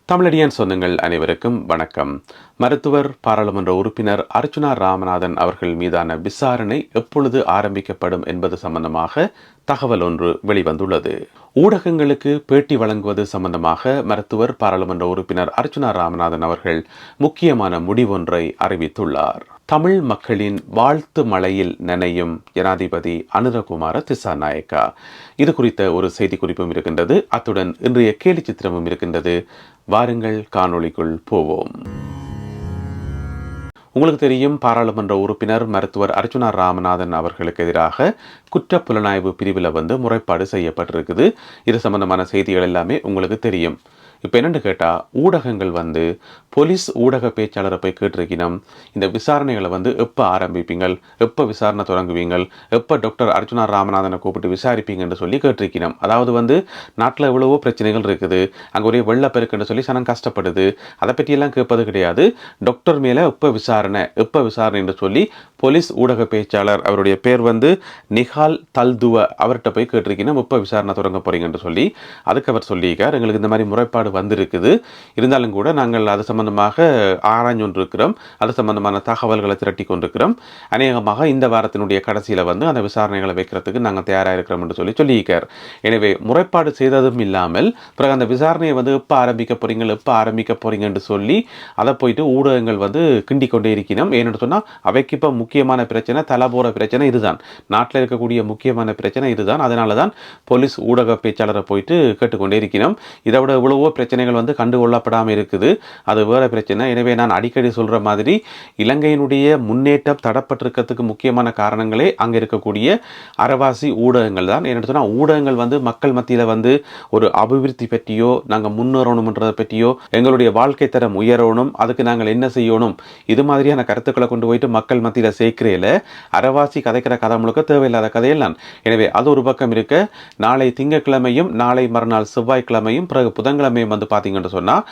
தமிழடியான் சொந்தங்கள் அனைவருக்கும் வணக்கம். மருத்துவர் பாராளுமன்ற உறுப்பினர் அர்ச்சுனா ராமநாதன் அவர்கள் மீதான விசாரணை எப்பொழுது ஆரம்பிக்கப்படும் என்பது சம்பந்தமாக தகவல் ஒன்று வெளிவந்துள்ளது. ஊடகங்களுக்கு பேட்டி வழங்குவது சம்பந்தமாக மருத்துவர் பாராளுமன்ற உறுப்பினர் அர்ச்சுனா ராமநாதன் அவர்கள் முக்கியமான முடிவொன்றை அறிவித்துள்ளார். தமிழ் மக்களின் வாழ்த்து மழையில் நனையும் ஜனாதிபதி அனுரகுமார திசாநாயக்கா, இது குறித்த ஒரு செய்தி குறிப்பும் இருக்கின்றது. அத்துடன் இன்றைய கேலி சித்திரமும் இருக்கின்றது. வாருங்கள் காணொளிக்குள் போவோம். உங்களுக்கு தெரியும், பாராளுமன்ற உறுப்பினர் மருத்துவர் அர்ச்சுனா ராமநாதன் அவர்களுக்கு எதிராக குற்ற புலனாய்வு பிரிவில் முறைப்பாடு செய்யப்பட்டிருக்குது. இது சம்பந்தமான செய்திகள் எல்லாமே உங்களுக்கு தெரியும். இப்போ என்னென்னு கேட்டால், ஊடகங்கள் போலீஸ் ஊடக பேச்சாளரை போய் கேட்டிருக்கணும், இந்த விசாரணைகளை எப்போ ஆரம்பிப்பீங்கள், எப்போ விசாரணை தொடங்குவீங்கள், எப்போ டாக்டர் அர்ச்சுனா ராமநாதனை கூப்பிட்டு விசாரிப்பீங்கன்னு சொல்லி கேட்டிருக்கணும். அதாவது நாட்டில் எவ்வளவோ பிரச்சனைகள் இருக்குது, அங்கே ஒரே வெள்ளப்பெருக்குன்னு சொல்லி சனம் கஷ்டப்படுது, அதை பற்றியெல்லாம் கேட்பது கிடையாது. டாக்டர் மேலே எப்போ விசாரணைன்னு சொல்லி போலீஸ் ஊடக பேச்சாளர், அவருடைய பேர் நிஹால் தல்துவ, அவர்கிட்ட போய் கேட்டிருக்கணும் எப்போ விசாரணை தொடங்க போறீங்கன்னு சொல்லி. அதுக்கு அவர் சொல்லியிருக்கார், எங்களுக்கு இந்த மாதிரி முறைப்பாடு வந்திருக்குது, இருந்தாலும் கூட நாங்கள் அது சம்பந்தமாக ஆராய்ஞ்சு கொண்டிருக்கிறோம், அது சம்பந்தமான தகவல்களை திரட்டி கொண்டிருக்கிறோம், அநேகமாக இந்த வாரத்தினுடைய கடைசியில் அந்த விசாரணைகளை வைக்கிறதுக்கு நாங்கள் தயாராக இருக்கிறோம் என்று சொல்லியிருக்கார். எனவே முறைப்பாடு செய்ததும் இல்லாமல் பிறகு அந்த விசாரணையை எப்போ ஆரம்பிக்க போறீங்கன்னு சொல்லி அதை போயிட்டு ஊடகங்கள் கிண்டி கொண்டே இருக்கணும். ஏன்னு சொன்னால் அவைக்கு இப்போ முக்கியமான பிரச்சனை, தலை போற பிரச்சனை இதுதான், நாட்டில் இருக்கக்கூடிய முக்கியமான பிரச்சனை இதுதான். அதனால தான் போலீஸ் ஊடக பேச்சாளரை போயிட்டு கேட்டுக்கொண்டே இருக்கணும். இதை விட எவ்வளவோ பிரச்சனைகள் கண்டுகொள்ளப்படாமல் இருக்குது, அது வேற பிரச்சனை. எனவே நான் அடிக்கடி சொல்ற மாதிரி, இலங்கையினுடைய முன்னேற்றம் தடப்பட்டிருக்கிறதுக்கு முக்கியமான காரணங்களே அங்கே இருக்கக்கூடிய அரவாசி ஊடகங்கள் தான். என்ன சொன்னால், ஊடகங்கள் மக்கள் மத்தியில் ஒரு அபிவிருத்தி பற்றியோ, நாங்கள் முன்னேறணும்ன்றதை பற்றியோ, எங்களுடைய வாழ்க்கை தரம் உயரணும், அதுக்கு நாங்கள் என்ன செய்யணும், இது மாதிரியான கருத்துக்களை கொண்டு போயிட்டு மக்கள் மத்தியில் சேர்க்கிறேல அரவாசி கதைக்கிற கதை முழுக்க தேவையில்லாத கதையெல்லாம். எனவே அது ஒரு பக்கம் இருக்க, நாளை திங்கட்கிழமையும் நாளை மறுநாள் செவ்வாய்க்கிழமையும் பிறகு புதன்கிழமையும் பார்த்தீங்கன்னு சொன்னால்,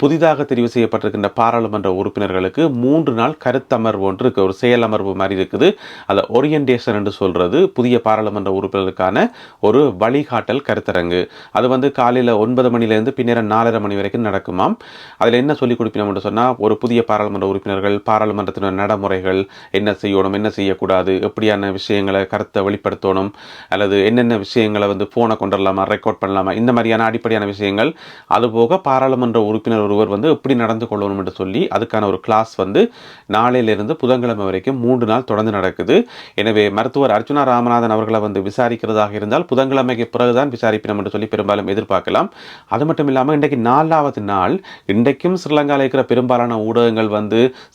புதிதாக தெரிவு செய்யப்பட்டிருக்கின்ற பாராளுமன்ற உறுப்பினர்களுக்கு 3 நாள் கருத்தமர்வு ஒன்று இருக்கு, ஒரு செயலமர்வு மாதிரி இருக்குது. அதை ஓரியன்டேஷன் என்று சொல்றது, புதிய பாராளுமன்ற உறுப்பினர்களுக்கான ஒரு வழிகாட்டல் கருத்தரங்கு. அது காலையில் 9 மணிலேருந்து பின்னர் 4:30 மணி வரைக்கும் நடக்குமாம். அதில் என்ன சொல்லிக் கொடுப்பினோம்னு சொன்னால், ஒரு புதிய பாராளுமன்ற உறுப்பினர்கள் பாராளுமன்றத்தின் நடைமுறைகள் என்ன செய்யணும், என்ன செய்யக்கூடாது, எப்படியான விஷயங்களை கருத்தை வெளிப்படுத்தணும், அல்லது என்னென்ன விஷயங்களை போனை கொண்டுடலாமா, ரெக்கார்ட் பண்ணலாமா, இந்த மாதிரியான அடிப்படையான விஷயங்கள். அதுபோக பாராளுமன்ற உறுப்பினர் ஒருவர் எப்படி நடந்து கொள்ளணும் என்று சொல்லி அதுக்கான ஒரு கிளாஸ் நாளையிலிருந்து புதன்கிழமை வரைக்கும் 3 நாள் தொடர்ந்து நடக்குது. எனவே மருத்துவர் அர்ச்சுனா ராமநாதன் அவர்களை விசாரிக்கிறதாக இருந்தால் புதன்கிழமைக்கு பிறகுதான் விசாரிப்பினம் என்று சொல்லி பெரும்பாலும் எதிர்பார்க்கலாம். அது மட்டும் இல்லாமல் இன்றைக்கு 4வது நாள், இன்றைக்கும் ஸ்ரீலங்காவில் இருக்கிற பெரும்பாலான ஊடகங்கள்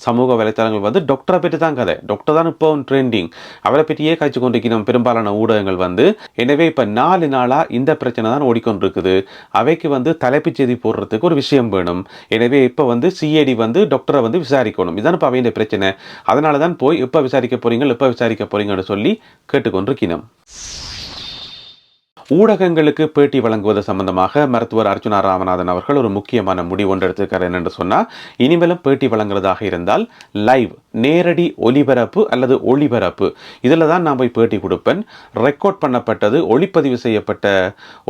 சமூக வலைத்தளங்கள் டாக்டரை பற்றி தான் கதை, டாக்டர் தான் இப்போ ட்ரெண்டிங், அவரை பற்றியே காய்ச்சி கொண்டிருக்கணும் பெரும்பாலான ஊடகங்கள். எனவே இப்போ 4 நாளா இந்த பிரச்சனை தான் ஓடிக்கொண்டிருக்குது. அவைக்கு தலைப்புச் செய்தி போடுறதுக்கு ஒரு விஷயம் வேணும். எனவே இப்ப சிஐடி டாக்டரை விசாரிக்கணும், இதான் இப்ப அவைய பிரச்சனை. அதனால தான் போய் எப்ப விசாரிக்க போறீங்கன்னு சொல்லி கேட்டுக்கொண்டிருக்கணும். ஊடகங்களுக்கு பேட்டி வழங்குவது சம்பந்தமாக மருத்துவர் அர்ச்சுனா ராமநாதன் அவர்கள் ஒரு முக்கியமான முடிவு ஒன்று எடுத்திருக்காரு. என்னென்று சொன்னால், இனிமேலும் பேட்டி வழங்குறதாக இருந்தால் லைவ், நேரடி ஒலிபரப்பு அல்லது ஒளிபரப்பு, இதில் தான் நான் போய் பேட்டி கொடுப்பேன். ரெக்கார்ட் பண்ணப்பட்டது, ஒளிப்பதிவு செய்யப்பட்ட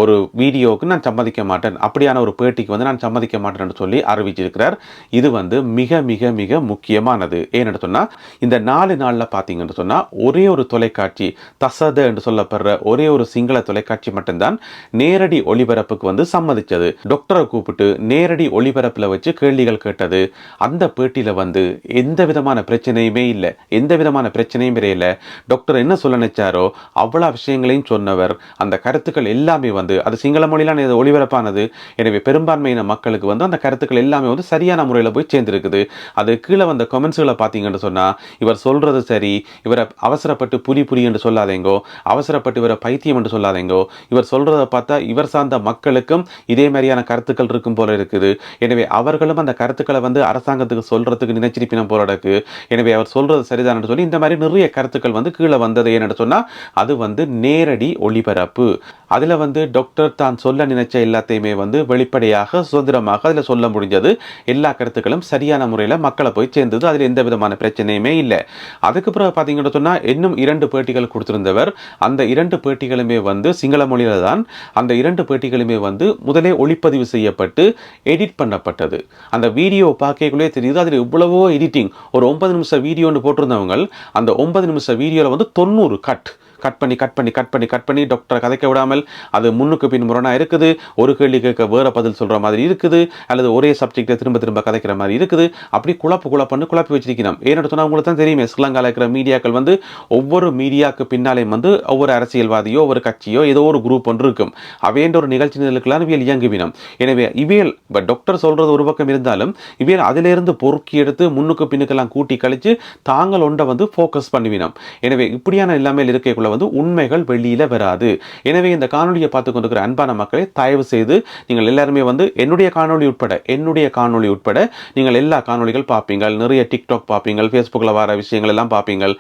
ஒரு வீடியோவுக்கு நான் சம்மதிக்க மாட்டேன், அப்படியான ஒரு பேட்டிக்கு நான் சம்மதிக்க மாட்டேன் என்று சொல்லி அறிவிச்சிருக்கிறார். இது மிக மிக மிக முக்கியமானது. ஏன்னு சொன்னால், இந்த 4 நாளில் பார்த்தீங்கன்னு சொன்னால், ஒரே ஒரு தொலைக்காட்சி, தசத என்று சொல்லப்படுற ஒரே ஒரு சிங்கள தொலைக்காட்சி மட்டும்தான் நேரடி ஒளிபரப்புக்கு சம்மதிச்சது. டாக்டரை கூப்பிட்டு நேரடி ஒளிபரப்புல வச்சு கேள்விகள் கேட்டது. அந்த பேட்டியில எந்த விதமான பிரச்சனையுமே இல்லை, எந்த விதமான பிரச்சனையும் இல்லை. டாக்டர் என்ன சொல்ல நினைச்சாரோ அவ்வளவு விஷயங்களையும் சொன்னவர். அந்த கருத்துக்கள் எல்லாமே அது சிங்கள மொழியிலான ஒளிபரப்பானது. எனவே பெரும்பான்மையின மக்களுக்கு அந்த கருத்துக்கள் எல்லாமே சரியான முறையில் போய் சேர்ந்திருக்குது. அது கீழே வந்த கமெண்ட்ஸ்களை பார்த்தீங்கன்னு சொன்னா, இவர் சொல்றது சரி, இவரை அவசரப்பட்டு புரி என்று சொல்லாதேங்கோ, அவசரப்பட்டு இவரை பைத்தியம் என்று சொல்லாதேங்கோ, இவர் சொல்றதை பார்த்தா இவர் சார்ந்த மக்களுக்கும் இதே மாதிரியான கருத்துக்கள் இருக்கும் போல இருக்குது. எனவே அவர்களும் அந்த கருத்துக்களை அரசாங்கத்துக்கு சொல்றதுக்கு நினைச்சிருப்பினம் போல இருக்கு. எனவே அவர் சொல்றது சரிதான் சொல்லி இந்த மாதிரி நிறைய கருத்துக்கள் வந்து கீழே வந்தது. ஏன்னு சொன்னா அது வந்து நேரடி ஒளிபரப்பு. அதுல வந்து டாக்டர் தான் சொல்ல நினைச்ச எல்லாத்தையுமே வந்து வெளிப்படையாக சுதந்திரமாக அதுல சொல்ல முடிஞ்சது. எல்லா கருத்துக்களும் சரியான முறையில் மக்களை போய் சேர்ந்தது. அதில் எந்த விதமான பிரச்சனையுமே இல்லை. அதுக்கு பிறகு பார்த்தீங்கன்னு சொன்னா இன்னும் 2 பேட்டிகள் கொடுத்திருந்தவர். அந்த 2 பேட்டிகளுமே வந்து சிங்கள மொழியில தான். அந்த 2 பேட்டிகளுமே வந்து முதலே ஒளிப்பதிவு செய்யப்பட்டு எடிட் பண்ணப்பட்டது. அந்த வீடியோ பார்க்கக்குள்ளே தெரியுது அதில் இவ்வளவோ எடிட்டிங். ஒரு 9 நிமிஷம் வீடியோன்னு போட்டிருந்தவங்க அந்த 9 நிமிஷம் வீடியோவில் வந்து 90 கட் பண்ணி டாக்டரை கதைக்க விடாமல் அது முன்னுக்கு பின் முரணா இருக்குது. ஒரு கேள்வி கேட்க வேற பதில் சொல்ற மாதிரி இருக்குது, அல்லது ஒரே சப்ஜெக்டை திரும்ப கதைக்கிற மாதிரி இருக்குது. அப்படி குழப்பி வச்சிருக்கணும். ஏன்னு சொன்னா உங்களுக்கு தான் தெரியுமே, ஸ்ரீலங்காவில் இருக்கிற மீடியாக்கள் வந்து ஒவ்வொரு மீடியாவுக்கு பின்னாலே வந்து ஒவ்வொரு அரசியல்வாதியோ ஒரு கட்சியோ ஏதோ ஒரு குரூப் ஒன்று இருக்கும். அவைன்ற ஒரு நிகழ்ச்சி நிலைக்கெல்லாம் இவியல் இயங்குவினம். எனவே இவியல் டாக்டர் சொல்றது ஒரு பக்கம் இருந்தாலும் இவியல் அதிலிருந்து பொறுக்கி எடுத்து முன்னுக்கு பின்னுக்கெல்லாம் கூட்டி கழிச்சு தாங்கள் ஒன்றை வந்து ஃபோக்கஸ் பண்ணுவினம். எனவே இப்படியான எல்லாமே இருக்கக்குள்ள வந்து உண்மைகள் வெளியில வராது. எனவே இந்த காணொலியை பார்த்து கொண்டிருக்கிற அன்பான மக்களை தயவு செய்து நீங்கள் எல்லாருமே வந்து என்னுடைய காணொலி உட்பட நீங்கள் எல்லா காணொலிகள் பார்ப்பீங்க. நிறைய டிக்டாக் பார்ப்பீங்க, ஃபேஸ்புக்கில் வர விஷயங்கள் எல்லாம் பார்ப்பீங்க.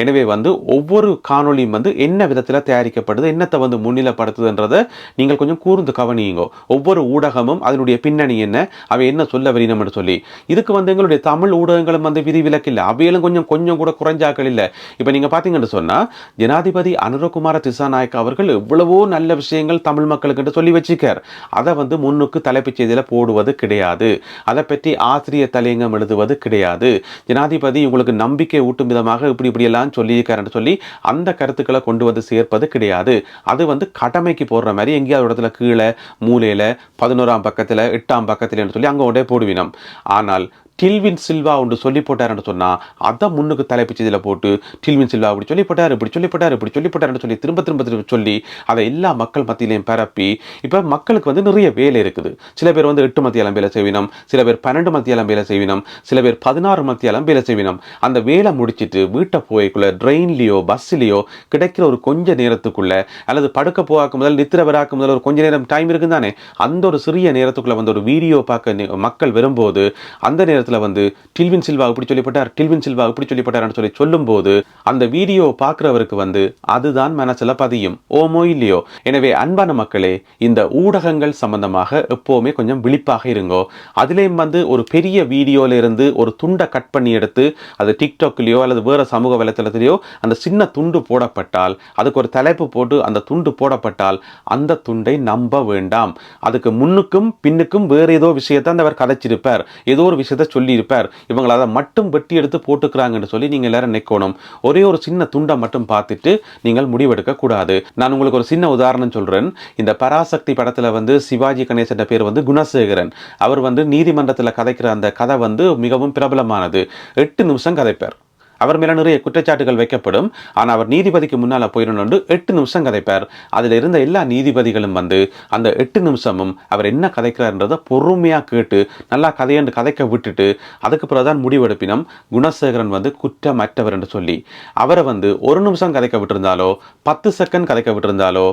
எனவே வந்து ஒவ்வொரு காணொலியும் வந்து என்ன விதத்தில் தயாரிக்கப்படுது, என்னத்தை வந்து முன்னிலைப்படுத்துதுன்றதை நீங்கள் கொஞ்சம் கூர்ந்து கவனியுங்க. ஒவ்வொரு ஊடகமும் அதனுடைய பின்னணி என்ன, அவை என்ன சொல்ல வரணும் என்று சொல்லி. இதுக்கு வந்து எங்களுடைய தமிழ் ஊடகங்களும் வந்து விதிவிலக்கு இல்லை. அவையிலும் கொஞ்சம் கூட குறைஞ்சாக்கள் இல்லை. இப்போ நீங்க பார்த்தீங்கன்னு சொன்னா ஜனாதிபதி அனுரகுமார திசாநாயக்க அவர்கள் எவ்வளவோ நல்ல விஷயங்கள் தமிழ் மக்களுக்கு என்று சொல்லி வச்சிருக்கார். அதை வந்து முன்னுக்கு தலைப்புச் செய்தியில போடுவது கிடையாது. அதை பற்றி ஆசிரியர் தலையங்கம் எழுதுவது கிடையாது. ஜனாதிபதி உங்களுக்கு நம்பிக்கை ஊட்டும் விதமாக இப்படி எல்லாம் சொல்லியிருக்காருன்னு சொல்லி அந்த கருத்துக்களை கொண்டு வந்து சேர்ப்பது கிடையாது. அது வந்து கடமைக்கு போடுற மாதிரி எங்கேயாவது இடத்துல கீழே மூலையில 11ஆம் பக்கத்தில் 8ஆம் பக்கத்தில் சொல்லி அங்கே உடனே போடுவினோம். ஆனால் டில்வின் சில்வா ஒன்று சொல்லி போட்டாருன்னு சொன்னா அதை முன்னுக்கு தலைப்பு செய்தியில் போட்டு டில்வின் சில்வா இப்படி சொல்லி போட்டாருன்னு சொல்லி திரும்ப சொல்லி அதை எல்லா மக்கள் மத்தியிலையும் பரப்பி இப்போ மக்களுக்கு வந்து நிறைய வேலை இருக்குது. சில பேர் வந்து 8 மத்தியாலம் வேலை செய்வினம், சில பேர் 12 மத்தியாலம் வேலை செய்வினம், சில பேர் 16 மத்தியாலம் வேலை செய்வினம். அந்த வேலை முடிச்சுட்டு வீட்டை போய்க்குள்ள ட்ரெயின்லையோ பஸ்ஸிலையோ கிடைக்கிற ஒரு கொஞ்ச நேரத்துக்குள்ள அல்லது படுக்க போகாக்கு முதல் நித்திர வராக்கு முதல் ஒரு கொஞ்ச நேரம் டைம் இருக்குது தானே, அந்த ஒரு சிறிய நேரத்துக்குள்ள வந்து ஒரு வீடியோ பார்க்க மக்கள் வரும்போது அந்த நேரத்தில் வந்து டில்வின் சில்வா இப்படி சொல்லிப்பட்டார்னு சொல்லி சொல்லும்போது அந்த வீடியோ பார்க்கிறவருக்கு வந்து அதுதான் மனசுல பதியும், ஓமோ இல்லையோ. எனவே அன்பான மக்களே, இந்த ஊடகங்கள் சம்பந்தமாக எப்பவுமே கொஞ்சம் விழிப்பாக இருங்கோ. அதுலேயும் வந்து ஒரு பெரிய வீடியோல இருந்து ஒரு துண்டை கட் பண்ணி எடுத்து அது டிக்டாக்லயோ அல்லது வேற சமூக வலைத்தளத்திலேயோ அந்த சின்ன துண்டு போடப்பட்டால், அதுக்கு ஒரு தலைப்பு போட்டு அந்த துண்டு போடப்பட்டால் அந்த துண்டை நம்ப வேண்டாம். அதுக்கு முன்னுக்கும் பின்னுக்கும் வேற ஏதோ விஷயத்தை அவர் கதைச்சிருப்பார், ஏதோ ஒரு விஷயத்தை சொல்லியிருப்பார். இவங்களை அதை மட்டும் வெட்டி எடுத்து போட்டுக்கிறாங்கன்னு சொல்லி நீங்க எல்லாரும் நினைக்கணும். ஒரே ஒரு சின்ன துண்டை மட்டும் பார்த்துட்டு நீங்கள் முடிவெடுக்க கூடாது. நான் உங்களுக்கு ஒரு சின்ன உதாரணம் சொல்றேன். இந்த பராசக்தி படத்துல வந்து சிவாஜி கணேசன் பேர் வந்து குணசேகரன். அவர் வந்து நீதிமன்றத்தில் கதைக்கிற அந்த கதை வந்து மிகவும் பிரபலமானது. 8 நிமிஷம் கதைப்பார். அவர் மேல நிறைய குற்றச்சாட்டுகள் வைக்கப்படும். ஆனால் அவர் நீதிபதிக்கு முன்னால் போயிடணும்னு 8 நிமிஷம் கதைப்பார். அதில் இருந்த எல்லா நீதிபதிகளும் வந்து அந்த 8 நிமிஷமும் அவர் என்ன கதைக்கிறார்ன்றதை பொறுமையாக கேட்டு நல்லா கதையண்டு கதைக்க விட்டுட்டு அதுக்கு பிறகுதான் முடிவெடுப்பினம் குணசேகரன் வந்து குற்றமற்றவர் என்று சொல்லி. அவரை வந்து 1 நிமிஷம் கதைக்க விட்டிருந்தாலோ 10 செகண்ட் கதைக்க விட்டிருந்தாலோ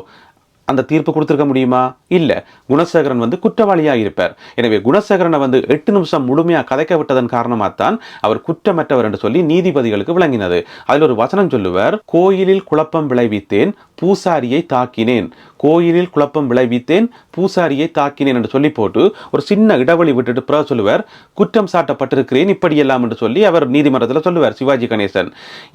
அந்த தீர்ப்பு கொடுத்திருக்க முடியுமா? இல்ல. குணசேகரன் வந்து குற்றவாளியாக இருப்பார். எனவே குணசேகரனை வந்து 8 நிமிஷம் முழுமையாக கதைக்க விட்டதன் காரணமாகத்தான் அவர் குற்றமற்றவர் என்று சொல்லி நீதிபதிகளுக்கு விளங்கினது. அதில் ஒரு வசனம் சொல்லுவார், கோயிலில் குழப்பம் விளைவித்தேன் பூசாரியை தாக்கினேன், கோயிலில் குழப்பம் விளைவித்தேன் பூசாரியை தாக்கினேன் என்று சொல்லி போட்டு ஒரு சின்ன இடைவெளி விட்டுட்டு பிறகு சொல்லுவார், குற்றம் சாட்டப்பட்டிருக்கிறேன் இப்படியெல்லாம் என்று சொல்லி அவர் நீதிமன்றத்தில் சொல்லுவார் சிவாஜி கணேசன்.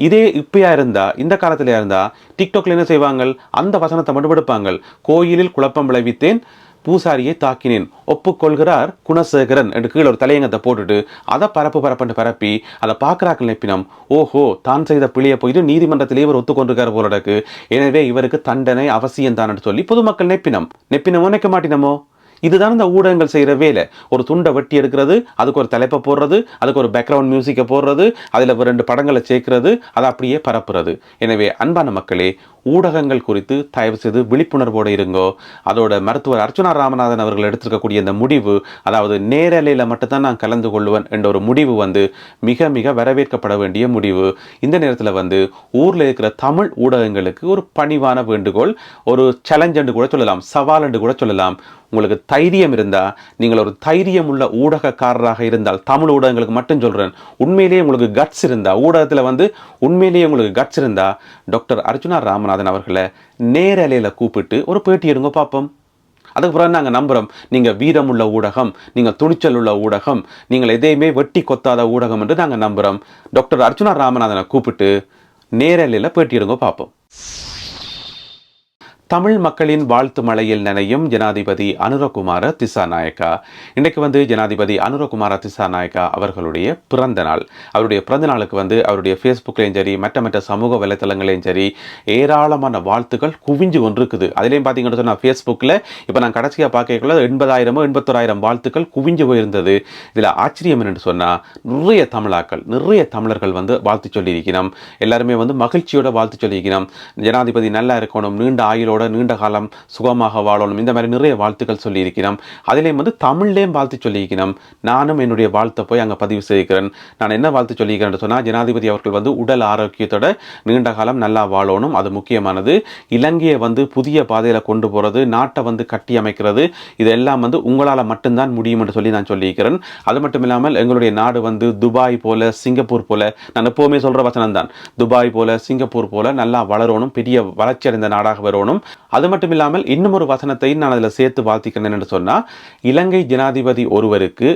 இதே இப்பயா இருந்தா, இந்த காலத்திலே இருந்தா டிக்டாக்ல என்ன செய்வாங்க, அந்த வசனத்தை மட்டும் எடுப்பாங்க. கோயிலில் குழப்பம் விளைவித்தேன் பூசாரியை தாக்கினேன் ஒப்புக்கொள்கிறார் குணசேகரன் என்று கீழே ஒரு தலையங்கத்தை போட்டுட்டு அதை பரப்பி அதை பார்க்குறாக்கள் நெப்பினம், ஓஹோ தான் செய்த பிழையை போயிட்டு நீதிமன்றத்திலே இவர் ஒத்துக்கொண்டிருக்கார் போலடக்கு, எனவே இவருக்கு தண்டனை அவசியம் தான் சொல்லி பொதுமக்கள் நெப்பினமோ நினைக்க மாட்டினமோ. இதுதான் இந்த ஊடகங்கள் செய்கிற வேலை. ஒரு துண்டை வெட்டி எடுக்கிறது, அதுக்கு ஒரு தலைப்பை போடுறது, அதுக்கு ஒரு பேக்ரவுண்ட் மியூசிக்கை போடுறது, அதில் 2 படங்களை சேர்க்கிறது, அதை அப்படியே பரப்புறது. எனவே அன்பான மக்களே, ஊடகங்கள் குறித்து தயவு செய்து விழிப்புணர்வோடு இருங்கோ. அதோட மருத்துவர் அர்ச்சுனா ராமநாதன் அவர்கள் எடுத்திருக்கக்கூடிய இந்த முடிவு, அதாவது நேரலையில் மட்டும்தான் நான் கலந்து கொள்வேன் என்ற ஒரு முடிவு வந்து மிக மிக வரவேற்கப்பட வேண்டிய முடிவு. இந்த நேரத்தில் வந்து ஊரில் இருக்கிற தமிழ் ஊடகங்களுக்கு ஒரு பணிவான வேண்டுகோள், ஒரு சேலஞ்ச் என்று கூட சொல்லலாம், சவால் என்று கூட சொல்லலாம். உங்களுக்கு தைரியம் இருந்தால், நீங்கள் ஒரு தைரியம் உள்ள ஊடகக்காரராக இருந்தால், தமிழ் ஊடகங்களுக்கு மட்டும் சொல்கிறேன், உண்மையிலேயே உங்களுக்கு கட்ஸ் இருந்தால், ஊடகத்தில் வந்து உண்மையிலேயே உங்களுக்கு கட்ஸ் இருந்தால், டாக்டர் அர்ச்சுனா ராமநாதன் அவர்களை நேரலையில் கூப்பிட்டு ஒரு பேட்டி எடுங்க பார்ப்போம். அதுக்கப்புறம் நாங்கள் நம்புகிறோம், நீங்கள் வீரம் உள்ள ஊடகம், நீங்கள் துணிச்சல் உள்ள ஊடகம், நீங்கள் எதையுமே வெட்டி கொத்தாத ஊடகம் என்று நாங்கள் நம்புகிறோம். டாக்டர் அர்ச்சுனா ராமநாதனை கூப்பிட்டு நேரலையில் பேட்டி எடுங்க பார்ப்போம். தமிழ் மக்களின் வாழ்த்து மழையில் நனையும் ஜனாதிபதி அனுரகுமார திசாநாயக்கா. இன்றைக்கு வந்து ஜனாதிபதி அனுரகுமார திசாநாயக்கா அவர்களுடைய பிறந்த நாள். அவருடைய பிறந்த நாளுக்கு வந்து அவருடைய ஃபேஸ்புக்லேயும் சரி, மற்ற சமூக வலைத்தளங்களையும் சரி, ஏராளமான வாழ்த்துக்கள் குவிஞ்சு கொண்டிருக்குது. அதுலேயும் பார்த்தீங்கன்னு சொன்னால் ஃபேஸ்புக்கில் இப்போ நான் கடைசியாக பார்க்கக்குள்ள 80,000 81,000 வாழ்த்துக்கள் குவிஞ்சு போயிருந்தது. இதில் ஆச்சரியம் என்னென்னு சொன்னால், நிறைய தமிழர்கள் வந்து வாழ்த்து சொல்லியிருக்கணும். எல்லாருமே வந்து மகிழ்ச்சியோட வாழ்த்து சொல்லியிருக்கணும். ஜனாதிபதி நல்லா இருக்கணும், நீண்ட ஆயுளோட நீண்ட காலம் சுகமாக வாழணும், இந்த மாதிரி நிறைய வாழ்த்துக்கள் சொல்லியிருக்கிறோம். அதிலேயும் வந்து தமிழ்லேயும் வாழ்த்து சொல்லியிருக்கிறோம். நானும் என்னுடைய வாழ்த்தை போய் அங்கே பதிவு செய்கிறேன். நான் என்ன வாழ்த்து சொல்லியிருக்கிறேன்னு சொன்னால், ஜனாதிபதி அவர்கள் வந்து உடல் ஆரோக்கியத்தோட நீண்ட காலம் நல்லா வாழணும், அது முக்கியமானது. இலங்கையை வந்து புதிய பாதையில் கொண்டு போகிறது, நாட்டை வந்து கட்டி அமைக்கிறது, இதெல்லாம் வந்து உங்களால் மட்டும்தான் முடியும் என்று சொல்லி நான் சொல்லியிருக்கிறேன். அது மட்டும் இல்லாமல் எங்களுடைய நாடு வந்து துபாய் போல, சிங்கப்பூர் போல, நான் எப்போவுமே சொல்கிற வசனம் தான், துபாய் போல, சிங்கப்பூர் போல நல்லா வளரணும், பெரிய வளர்ச்சி அடைந்த நாடாக வரணும். அது மட்டும் இல்லாமல் இன்னும் ஒரு வசனத்தையும் நான் அதில் சேர்த்து வாழ்த்திக்கிறேன் என்று சொன்னால், இலங்கை ஜனாதிபதி ஒருவருக்கு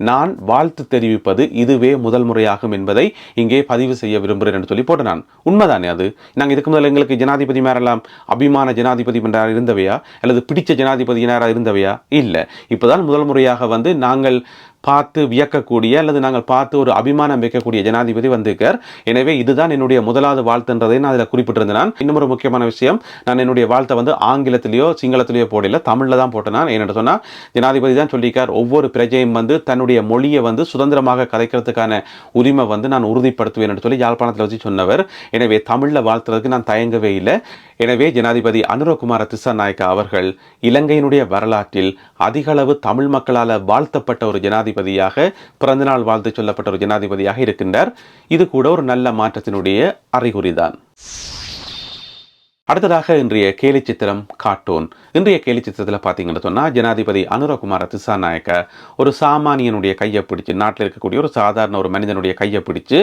நான் வாழ்த்து தெரிவிப்பது இதுவே முதல் முறையாகும் என்பதை இங்கே பதிவு செய்ய விரும்புகிறேன் என்று சொல்லி போட்டேன். நான் உண்மைதானே அது. நாங்கள் இதுக்கு முதல்ல எங்களுக்கு ஜனாதிபதி மேரெல்லாம் அபிமான ஜனாதிபதி என்றார் இருந்தவையா, அல்லது பிடிச்ச ஜனாதிபதி நேராக இருந்தவையா? இல்லை. இப்போதான் முதல் முறையாக வந்து நாங்கள் பார்த்து வியக்கக்கூடிய அல்லது நாங்கள் பார்த்து ஒரு அபிமானம் வைக்கக்கூடிய ஜனாதிபதி வந்திருக்கார். எனவே இதுதான் என்னுடைய முதலாவது வாழ்த்துன்றதை நான் அதில் குறிப்பிட்டிருந்தேன். இன்னும் ஒரு முக்கியமான விஷயம், நான் என்னுடைய வாழ்த்தை வந்து ஆங்கிலத்திலேயோ சிங்களத்திலேயோ போடல, தமிழில் தான் போட்டேன். நான் என்னென்னு சொன்னால், ஜனாதிபதி தான் சொல்லியிருக்கார், ஒவ்வொரு பிரஜையும் வந்து தன்னுடைய மொழியை வந்து சுதந்திரமாக கதைக்கிறதுக்கான உரிமை வந்து நான் உறுதிப்படுத்துவேன் என்று சொல்லி யாழ்ப்பாணத்தில் வச்சு சொன்னவர். எனவே தமிழில் வாழ்த்துறதுக்கு நான் தயங்கவே இல்லை. எனவே ஜனாதிபதி அனுரகுமார திசாநாயக்கா அவர்கள் இலங்கையினுடைய வரலாற்றில் அதிகளவு தமிழ் மக்களால் வாழ்த்தப்பட்ட ஒரு ஜனாதிபதியாக, பிறந்தநாள் வாழ்த்து சொல்லப்பட்ட ஒரு ஜனாதிபதியாக இருக்கின்றார். இது கூட ஒரு நல்ல மாற்றத்தினுடைய அறிகுறிதான். அடுத்ததாக இன்றைய கேலி சித்திரம் கார்ட்டூன். இன்றைய கேலி சித்திரத்தில் பார்த்தீங்கன்னு சொன்னால், ஜனாதிபதி அனுரகுமார திசாநாயக்கா ஒரு சாமானியனுடைய கையை பிடிச்சு, நாட்டில் இருக்கக்கூடிய ஒரு சாதாரண ஒரு மனிதனுடைய கையை பிடிச்சு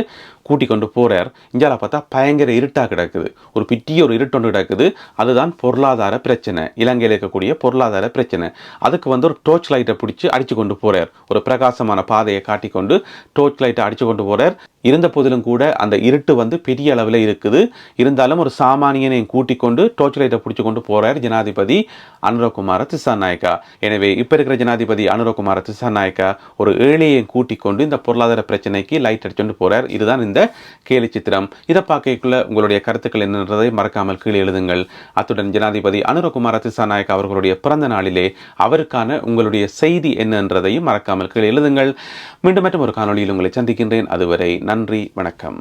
கூட்டி கொண்டு போகிறார். இந்தியாவில் பார்த்தா பயங்கர இருட்டாக கிடக்குது, ஒரு பிட்டிய ஒரு இருட்டொன்று கிடக்குது. அதுதான் பொருளாதார பிரச்சனை, இலங்கையில் இருக்கக்கூடிய பொருளாதார பிரச்சனை. அதுக்கு வந்து ஒரு டோர்ச் லைட்டை பிடிச்சி அடித்து கொண்டு போகிறார். ஒரு பிரகாசமான பாதையை காட்டிக்கொண்டு டோர்ச் லைட்டை அடித்து கொண்டு போகிறார். இருந்த போதிலும் கூட அந்த இருட்டு வந்து பெரிய அளவில் இருக்குது. இருந்தாலும் ஒரு சாமானியனை கூட்டி கொண்டு டோர்ச் லைட்டை பிடிச்சி கொண்டு போறார் ஜனாதிபதி அனுரகுமார திசாநாயக்கா. எனவே இப்ப இருக்கிற ஜனாதிபதி அனுரகுமார திசாநாயக்கா ஒரு ஏழையை கூட்டிக் கொண்டு இந்த பொருளாதார பிரச்சனைக்கு லைட் அடிச்சுட்டு போறார். இதுதான் இந்த கேலி சித்திரம். இதை பார்க்கக்குள்ள உங்களுடைய கருத்துக்கள் என்னன்றதை மறக்காமல் கீழே எழுதுங்கள். அத்துடன் ஜனாதிபதி அனுரகுமார திசாநாயக்கா அவர்களுடைய பிறந்த நாளிலே அவருக்கான உங்களுடைய செய்தி என்னன்றதையும் மறக்காமல் கீழே எழுதுங்கள். மீண்டும் மற்றும் ஒரு காணொலியில் உங்களை சந்திக்கின்றேன். அதுவரை நன்றி, வணக்கம்.